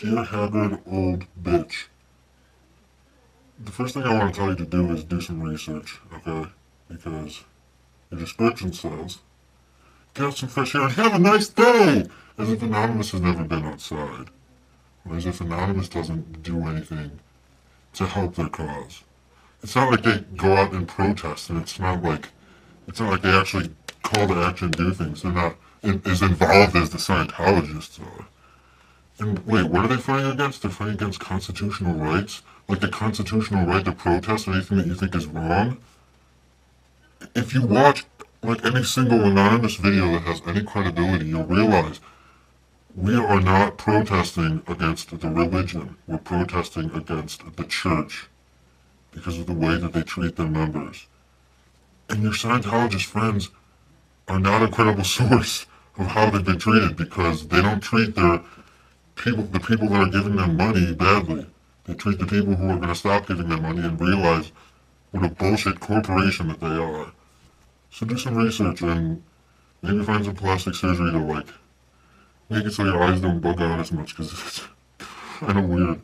Dear haggard old bitch, the first thing I want to tell you to do is do some research, okay? Because your description says, get out some fresh air and have a nice day! As if Anonymous has never been outside. Or as if Anonymous doesn't do anything to help their cause. It's not like they go out and protest, and it's not like they actually call to action and do things. They're not as involved as the Scientologists are. And wait, what are they fighting against? They're fighting against constitutional rights? Like the constitutional right to protest anything that you think is wrong? If you watch like any single anonymous video that has any credibility, you'll realize we are not protesting against the religion. We're protesting against the church because of the way that they treat their members. And your Scientologist friends are not a credible source of how they've been treated because they don't treat the people that are giving them money badly. They treat the people who are going to stop giving them money and realize what a bullshit corporation that they are. So do some research and maybe find some plastic surgery to make it so your eyes don't bug out as much because it's kind of weird.